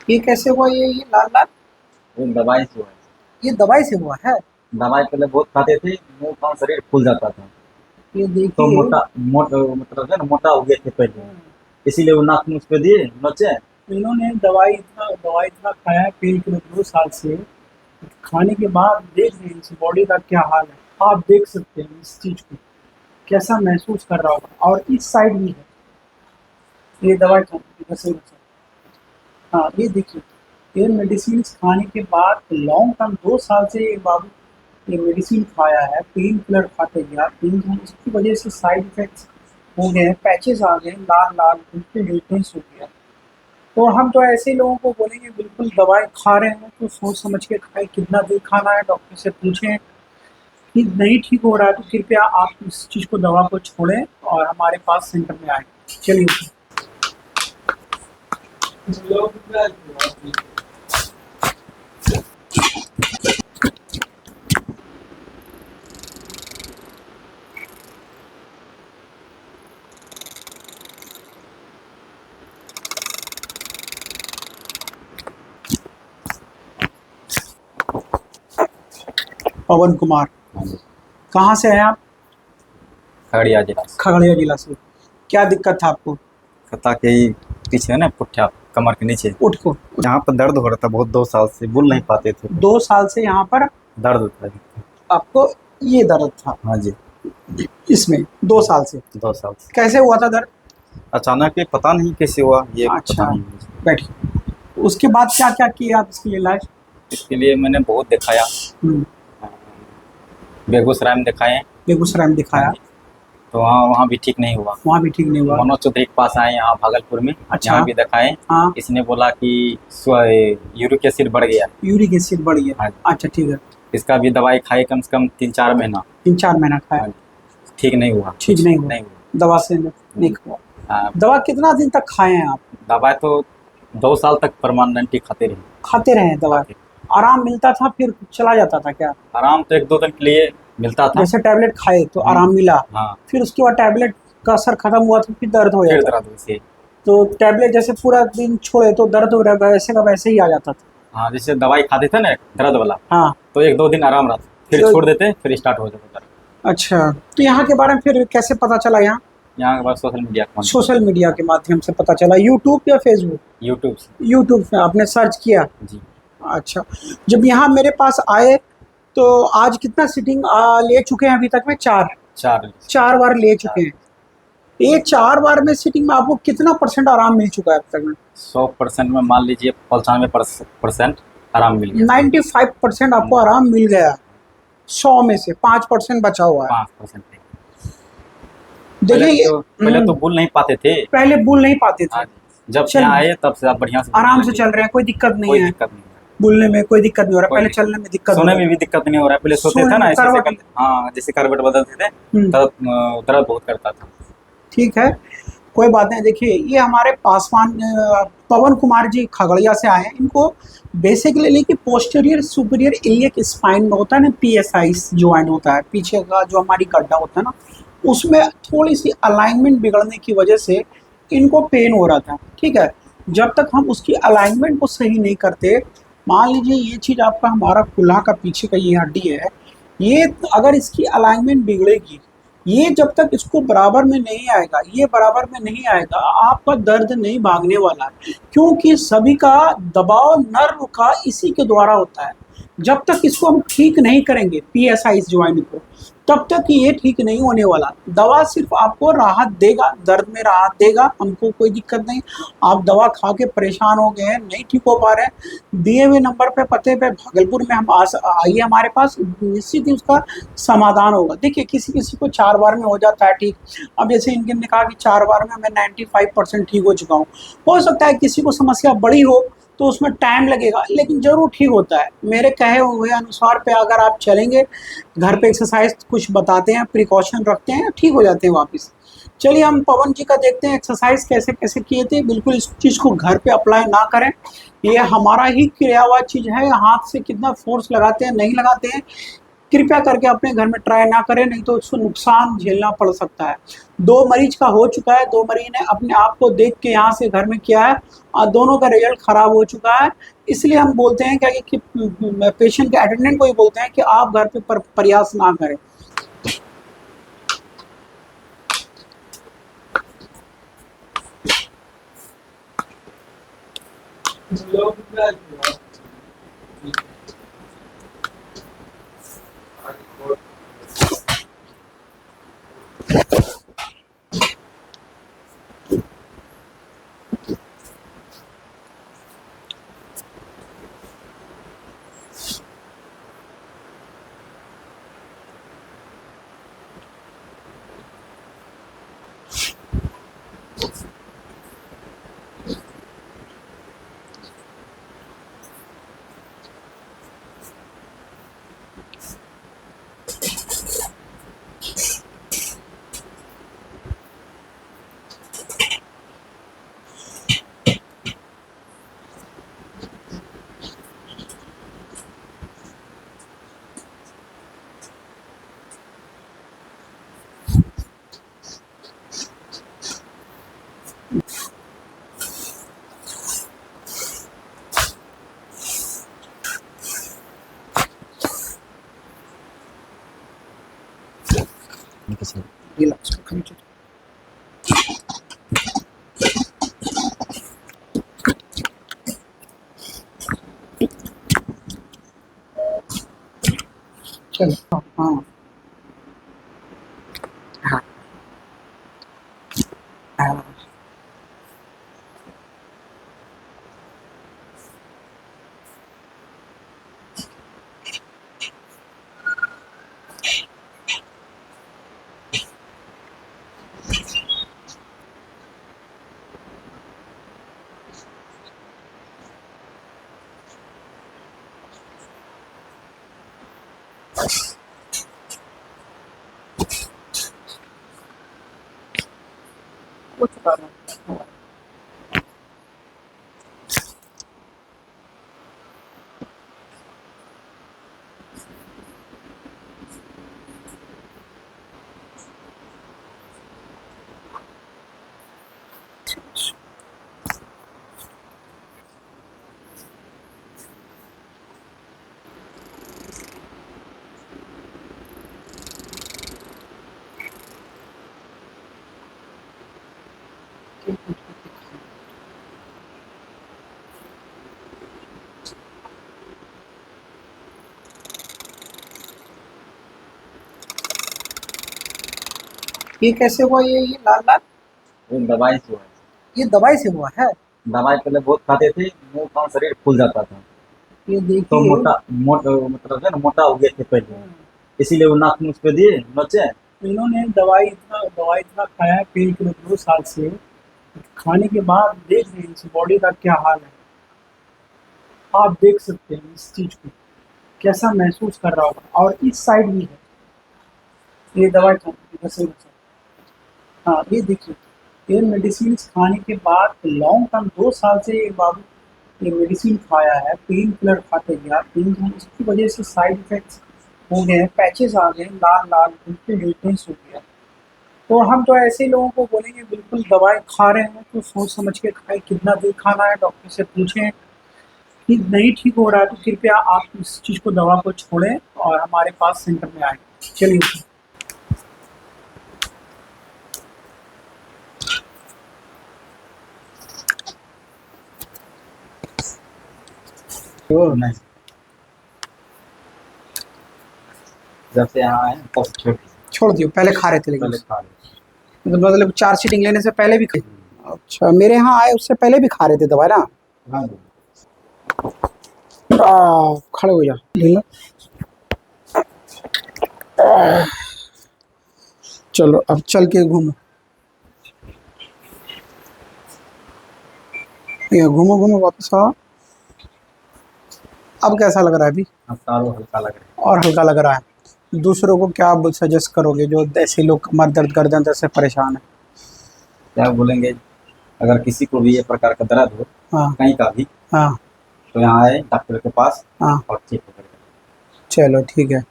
ये कैसे हुआ? ये लाल लाल? वो दवाई से हुआ है। ये दवाई से हुआ है? दवाई पहले बहुत खाते थे, मुंह का शरीर फूल जाता था। ये तो देखिए। मतलब है ना, मोटा हो गए थे पहले। हम्म, इसीलिए वो नाक मुझ पे दिए नोचे। इन्होंने दवाई इतना खाया है पेन किलर 2 साल से। खाने के बाद देख रहे हैं इस बॉडी का क्या हाल है। आप देख सकते हैं इस चीज को, कैसा महसूस कर रहा होगा। और इस साइड भी है, ये दवाई खाने की वजह से। हाँ, ये देखिए, ये मेडिसिन खाने के बाद लॉन्ग टर्म 2 साल से ये बाबू ये मेडिसिन खाया है, पेन किलर खाते गया, पेन किलर इसकी वजह से साइड इफेक्ट्स हो गए हैं, पैचेस आ गए, लाल लाल बिल्कुल डिटेंस हो गया। तो हम तो ऐसे लोगों को बोलेंगे, बिल्कुल दवाई खा रहे हैं तो सोच समझ के खाएं, कितना दिन खाना है डॉक्टर से पूछें। कि नहीं ठीक हो रहा है तो कृपया आप इस चीज़ को, दवा को छोड़ें और हमारे पास सेंटर में आए। चलिए। पवन कुमार, हाँ जी। कहाँ से हैं आप? खगड़िया जिला से। खगड़िया जिला से। क्या दिक्कत था आपको? कता के ही पीछे है ना, पुट्ठा कमर के नीचे। उठ को यहाँ पर दर्द हो रहा था बहुत, 2 साल से बोल नहीं पाते थे। 2 साल से यहाँ पर दर्द होता आपको ये दर्द था? हाँ जी। इसमें 2 साल से? 2 साल से कैसे हुआ था दर्द? अचानक ही पता नहीं कैसे हुआ ये, अच्छा, पता नहीं मुझे। बैठिए। उसके बाद क्या क्या किया आप इसके लिए इलाज? इसके लिए मैंने बहुत दिखाया। हम्म, बेगूसराय में दिखाए। बेगूसराय में हाँ दिखाया? जी। तो वहाँ भी ठीक नहीं हुआ। वहाँ भी ठीक नहीं हुआ? मनोज चौधरी के पास आए यहाँ भागलपुर में। अच्छा। यहाँ भी दिखाए। हाँ, इसने बोला कि यूरिक एसिड बढ़ गया। यूरिक एसिड बढ़ गया? हाँ जी। अच्छा, ठीक है। इसका भी दवाई खाई कम से कम 3-4 महीना। 3-4 महीना खाया? हाँ जी। ठीक नहीं हुआ। ठीक नहीं हुआ? नहीं हुआ। दवा से नहीं हुआ? हाँ, दवा कितना दिन तक खाए हैं आप? दवाई तो 2 साल तक परमानेंट दवाई खाते रहे दवा? खाते। आराम मिलता था फिर चला जाता था क्या? आराम तो 1-2 दिन के लिए मिलता था। जैसे टैबलेट खाए तो आराम मिला, हाँ, फिर उसके बाद टैबलेट का असर खत्म हुआ तो फिर दर्द हो फिर जाता? दर्द वैसे। तो टैबलेट जैसे पूरा दिन छोड़े तो दर्द हो रहा वैसे का वैसे ही आ जाता था? हाँ, जैसे दवाई खाते थे ना दर्द वाला, हाँ। तो 1-2 दिन आराम रहता, फिर तो छोड़ देते, फिर स्टार्ट हो जाता दर्द। अच्छा, तो यहाँ के बारे में फिर कैसे पता चला? यहाँ यहाँ के बाद सोशल मीडिया का सोशल मीडिया के माध्यम से पता चला? यूट्यूब या फेसबुक? यूट्यूब से। यूट्यूब पे आपने सर्च किया? जी। अच्छा, जब यहाँ मेरे पास आए तो आज कितना सीटिंग ले चुके हैं अभी तक में? 4 4 बार ले चुके हैं। ये 4 बार में सीटिंग में आपको कितना परसेंट आराम मिल चुका है अब तक में? 100% में मान लीजिए 95% आराम मिल गया। 95% आपको आराम मिल गया। 100 में से 5% बचा हुआ है। 5%। देखिए, पहले तो बोल नहीं पाते थे। पहले बोल नहीं पाते थे। हाँ, जब चल, यहाँ आए तब से आप बढ़िया से आराम से चल रहे हैं, कोई दिक्कत नहीं कोई है? दिक्कत नहीं है। बोलने में कोई दिक्कत नहीं हो रहा? कोई पहले दिक्कत- चलने में दिक्कत हो सोने रही में भी दिक्कत नहीं हो रहा है। पहले सोते सोने थे ना में ऐसे करवट- करते, हाँ, जैसे करवट बदलते थे हम्म, तब दर्द बहुत करता था। ठीक है, कोई बात नहीं। देखिए, ये हमारे पासवान पवन कुमार जी खगड़िया से आए हैं। इनको बेसिकली कि पोस्टीरियर सुपीरियर इलियक स्पाइन में होता है ना, PSI ज्वाइंट होता है, पीछे का जो हमारी गड्ढा होता है ना, उसमें थोड़ी सी अलाइनमेंट बिगड़ने की वजह से इनको पेन हो रहा था। ठीक है, जब तक हम उसकी अलाइनमेंट को सही नहीं करते, मान लीजिए ये चीज़ आपका, हमारा कुल्हा का पीछे का ये हड्डी है, ये अगर इसकी अलाइनमेंट बिगड़ेगी, ये जब तक इसको बराबर में नहीं आएगा, ये बराबर में नहीं आएगा, आपका दर्द नहीं भागने वाला है। क्योंकि सभी का दबाव नर्व का इसी के द्वारा होता है। जब तक इसको हम ठीक नहीं करेंगे PSI ज्वाइंट को, तब तक ये ठीक नहीं होने वाला। दवा सिर्फ आपको राहत देगा, दर्द में राहत देगा, हमको कोई दिक्कत नहीं। आप दवा खा के परेशान हो गए हैं, नहीं ठीक हो पा रहे हैं, दिए हुए नंबर पे, पते पे भागलपुर में हम आइए हमारे पास, निश्चित ही उसका समाधान होगा। देखिए, किसी किसी को 4 बार में हो जाता है ठीक। अब जैसे इनके ने कहा कि 4 बार में मैं 95% ठीक हो चुका हूँ। हो सकता है किसी को समस्या बड़ी हो तो उसमें टाइम लगेगा, लेकिन ज़रूर ठीक होता है। मेरे कहे हुए अनुसार पे अगर आप चलेंगे, घर पे एक्सरसाइज कुछ बताते हैं, प्रिकॉशन रखते हैं, ठीक हो जाते हैं वापस। चलिए, हम पवन जी का देखते हैं एक्सरसाइज कैसे कैसे किए थे। बिल्कुल इस चीज़ को घर पे अप्लाई ना करें, ये हमारा ही क्रिया हुआ चीज़ है। हाथ से कितना फोर्स लगाते हैं, नहीं लगाते हैं, कृपया करके अपने घर में ट्राई ना करें, नहीं तो उसको नुकसान झेलना पड़ सकता है। 2 मरीज का हो चुका है, 2 मरीज ने अपने आप को देख के यहाँ से घर में किया है और दोनों का रिजल्ट खराब हो चुका है। इसलिए हम बोलते हैं क्या कि पेशेंट के अटेंडेंट को ही बोलते हैं कि आप घर पे प्रयास ना करें। ये लो, इसको खाने चलो। चलो हाँ हाँ हाँ। कुछ करना। ये कैसे हुआ? ये लाल लाल वो दवाई से हुआ है। ये दवाई से हुआ है? दवाई पहले बहुत खाते थे, मुंह का शरीर फूल जाता था, ये तो देखिए। मतलब है ना, मोटा हो गए थे पहले, इसीलिए वो नाक मुझ पे दिए नोचे। इन्होंने दवाई इतना खाया है पेन किलर 2 साल से। खाने के बाद देख रहे हैं इस बॉडी का क्या हाल है। आप देख सकते हैं इस चीज को कैसा महसूस कर रहा होगा। और इस साइड भी है ये दवाई खाने से। हाँ ये देखिए, ये मेडिसिन खाने के बाद लॉन्ग टर्म 2 साल से ये बाबू ये मेडिसिन खाया है, पेन किलर खाते गया, पेन किलर इसकी वजह से साइड इफेक्ट्स हो गए हैं, पैचेस आ गए, लाल लाल बिल्कुल ड्रेनेज हो गया। तो हम तो ऐसे लोगों को बोलेंगे बिल्कुल दवाई खा रहे हैं तो सोच समझ के खाएं, कितना दिन खाना है डॉक्टर से पूछें। कि नहीं ठीक हो रहा है तो कृपया आप इस चीज़ को दवा को छोड़ें और हमारे पास सेंटर में आए। चलिए। तो नहीं, जब से यहाँ आए तब से छोड़ दियो। पहले खा रहे थे लेकिन पहले खा रहे मतलब 4 सीटिंग लेने से पहले भी अच्छा, मेरे यहाँ आए उससे पहले भी खा रहे थे दवाई ना। हाँ। खड़े हो जा। चलो अब चल के घूमो। ये घूमो घूमो वापस आओ। अब कैसा लग रहा है अभी? अब तारो हल्का लग रहा है। और हल्का लग रहा है। दूसरों को क्या सजेस्ट करोगे जो ऐसे लोग कमर दर्द गर्दन दर्द से परेशान है? क्या बोलेंगे, अगर किसी को भी ये प्रकार का दर्द हो, हाँ कहीं का भी, हाँ तो यहाँ आए डॉक्टर के पास हाँ। और चेक करें। चलो ठीक है।